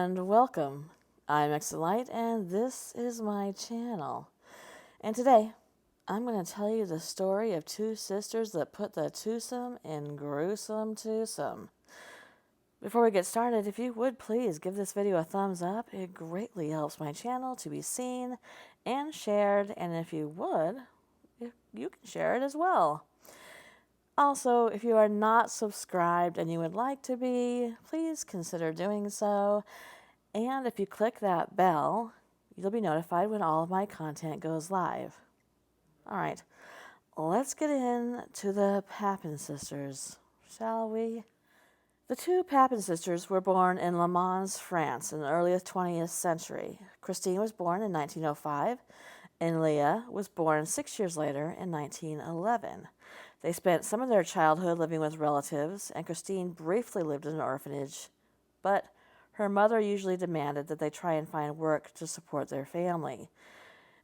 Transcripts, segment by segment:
and welcome. I'm Exolite and this is my channel. And today, I'm going to tell you the story of two sisters that put the twosome in gruesome twosome. Before we get started, if you would please give this video a thumbs up, it greatly helps my channel to be seen and shared, and if you would, you can share it as well. Also, if you are not subscribed and you would like to be, please consider doing so. And if you click that bell, you'll be notified when all of my content goes live. All right, let's get into the Papin sisters, shall we? The two Papin sisters were born in Le Mans, France in the early 20th century. Christine was born in 1905, and Leah was born 6 years later in 1911. They spent some of their childhood living with relatives, and Christine briefly lived in an orphanage, but her mother usually demanded that they try and find work to support their family.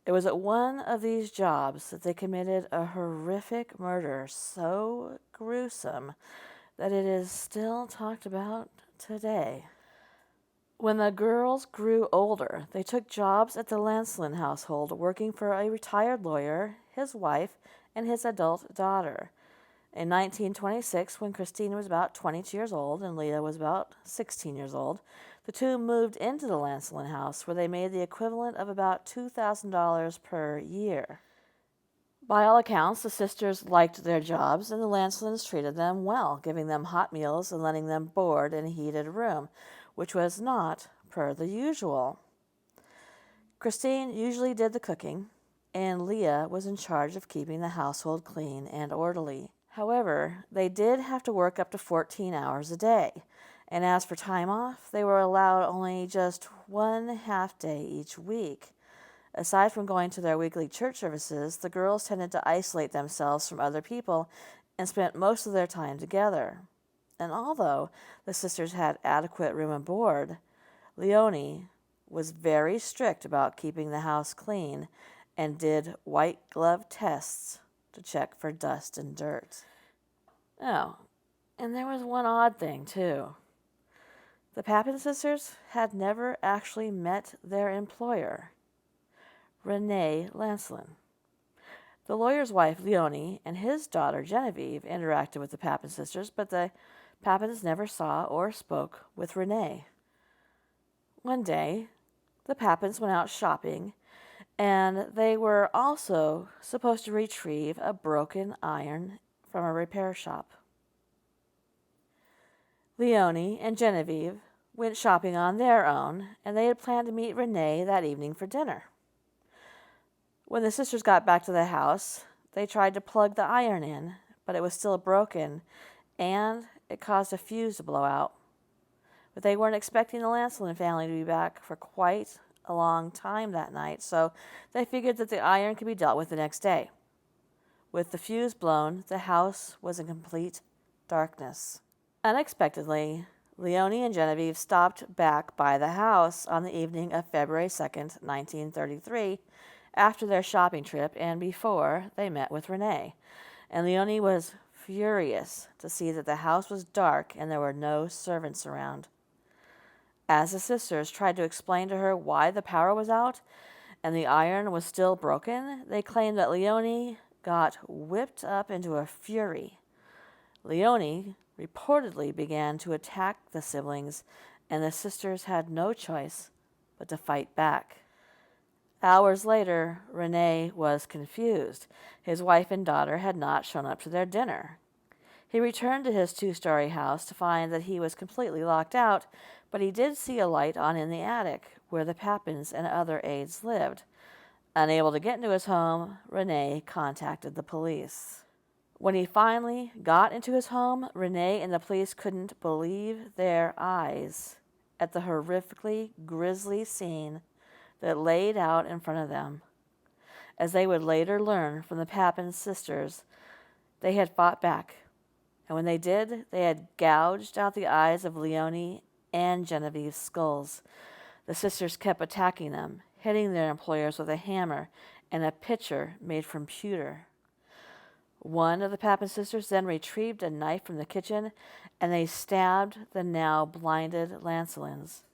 It was at one of these jobs that they committed a horrific murder so gruesome that it is still talked about today. When the girls grew older, they took jobs at the Lancelin household, working for a retired lawyer, his wife, and his adult daughter. In 1926, when Christine was about 22 years old and Leah was about 16 years old, the two moved into the Lancelin house, where they made the equivalent of about $2,000 per year. By all accounts, the sisters liked their jobs, and the Lancelins treated them well, giving them hot meals and letting them board in a heated room, which was not per the usual. Christine usually did the cooking, and Leah was in charge of keeping the household clean and orderly. However, they did have to work up to 14 hours a day, and as for time off, they were allowed only just one half day each week. Aside from going to their weekly church services, the girls tended to isolate themselves from other people and spent most of their time together. And although the sisters had adequate room and board, Leonie was very strict about keeping the house clean and did white glove tests to check for dust and dirt. Oh, and there was one odd thing, too. The Papin sisters had never actually met their employer, Renee Lancelin. The lawyer's wife, Leonie, and his daughter, Genevieve, interacted with the Papin sisters, but the Papins never saw or spoke with Renee. One day, the Papins went out shopping, and they were also supposed to retrieve a broken iron from a repair shop. Leonie and Genevieve went shopping on their own, and they had planned to meet Renee that evening for dinner. When the sisters got back to the house, they tried to plug the iron in, but it was still broken, and it caused a fuse to blow out. But they weren't expecting the Lancelin family to be back for quite a long time that night, so they figured that the iron could be dealt with the next day. With the fuse blown, the house was in complete darkness. Unexpectedly, Leonie and Genevieve stopped back by the house on the evening of February 2nd, 1933, after their shopping trip and before they met with Renee. And Leonie was furious to see that the house was dark and there were no servants around. As the sisters tried to explain to her why the power was out and the iron was still broken, they claimed that Leonie got whipped up into a fury. Leonie reportedly began to attack the siblings, and the sisters had no choice but to fight back. Hours later, Renee was confused. His wife and daughter had not shown up to their dinner. He returned to his two-story house to find that he was completely locked out, but he did see a light on in the attic, where the Papins and other aides lived. Unable to get into his home, Renee contacted the police. When he finally got into his home, Renee and the police couldn't believe their eyes at the horrifically grisly scene that laid out in front of them. As they would later learn from the Papin sisters, they had fought back, and when they did, they had gouged out the eyes of Leonie and Genevieve's skulls. The sisters kept attacking them, hitting their employers with a hammer and a pitcher made from pewter. One of the Papin sisters then retrieved a knife from the kitchen, and they stabbed the now blinded Lancelins.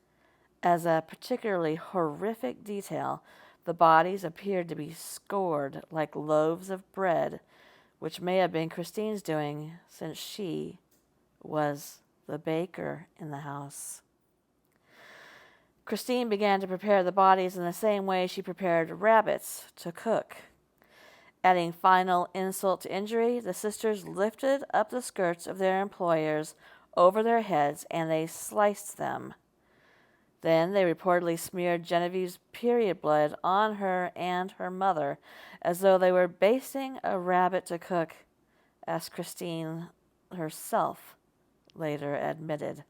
As a particularly horrific detail, the bodies appeared to be scored like loaves of bread, which may have been Christine's doing, since she was the baker in the house. Christine began to prepare the bodies in the same way she prepared rabbits to cook. Adding final insult to injury, the sisters lifted up the skirts of their employers over their heads and they sliced them. Then they reportedly smeared Genevieve's period blood on her and her mother as though they were basting a rabbit to cook, as Christine herself later admitted.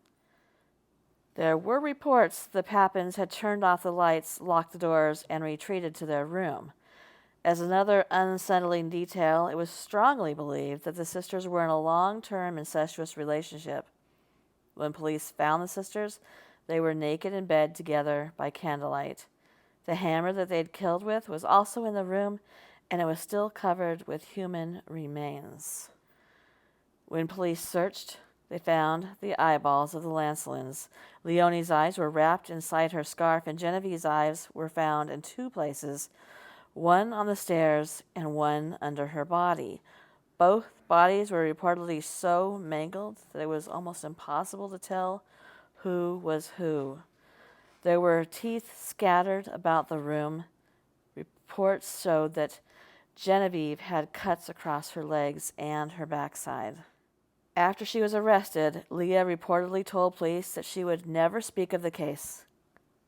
There were reports the Papins had turned off the lights, locked the doors, and retreated to their room. As another unsettling detail, it was strongly believed that the sisters were in a long-term incestuous relationship. When police found the sisters, they were naked in bed together by candlelight. The hammer that they'd killed with was also in the room, and it was still covered with human remains. When police searched, they found the eyeballs of the Lancelins. Leonie's eyes were wrapped inside her scarf, and Genevieve's eyes were found in two places, one on the stairs and one under her body. Both bodies were reportedly so mangled that it was almost impossible to tell who was who. There were teeth scattered about the room. Reports showed that Genevieve had cuts across her legs and her backside. After she was arrested, Leah reportedly told police that she would never speak of the case.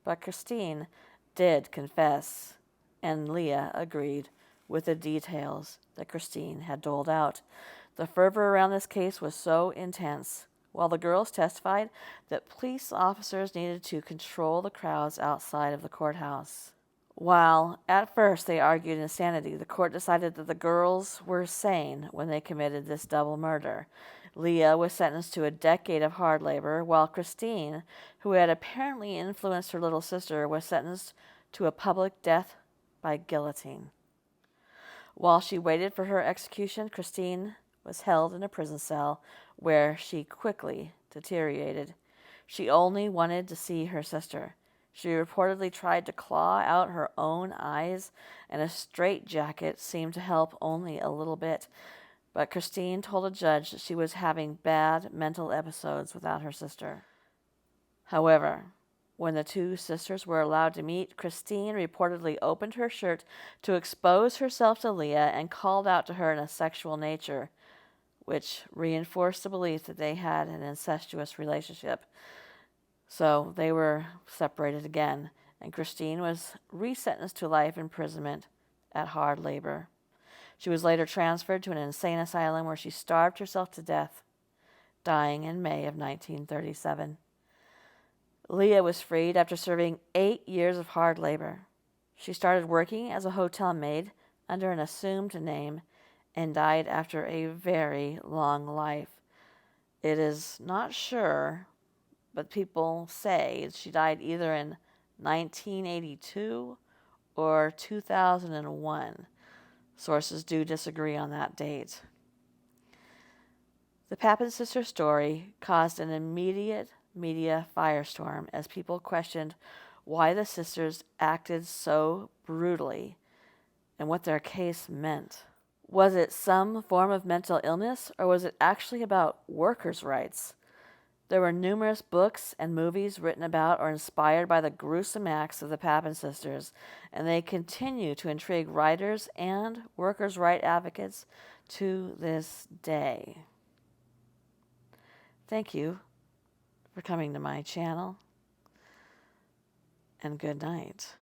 But Christine did confess, and Leah agreed with the details that Christine had doled out. The fervor around this case was so intense, while the girls testified that police officers needed to control the crowds outside of the courthouse. While at first they argued insanity, the court decided that the girls were sane when they committed this double murder. Leah was sentenced to a decade of hard labor, while Christine, who had apparently influenced her little sister, was sentenced to a public death by guillotine. While she waited for her execution, Christine was held in a prison cell where she quickly deteriorated. She only wanted to see her sister. She reportedly tried to claw out her own eyes, and a straitjacket seemed to help only a little bit. But Christine told a judge that she was having bad mental episodes without her sister. However, when the two sisters were allowed to meet, Christine reportedly opened her shirt to expose herself to Leah and called out to her in a sexual nature, which reinforced the belief that they had an incestuous relationship. So they were separated again, and Christine was resentenced to life imprisonment at hard labor. She was later transferred to an insane asylum where she starved herself to death, dying in May of 1937. Leah was freed after serving 8 years of hard labor. She started working as a hotel maid under an assumed name and died after a very long life. It is not sure, but people say she died either in 1982 or 2001. Sources do disagree on that date. The Papin sister story caused an immediate media firestorm as people questioned why the sisters acted so brutally and what their case meant. Was it some form of mental illness, or was it actually about workers' rights? There were numerous books and movies written about or inspired by the gruesome acts of the Papin sisters, and they continue to intrigue writers and workers' rights advocates to this day. Thank you for coming to my channel, and good night.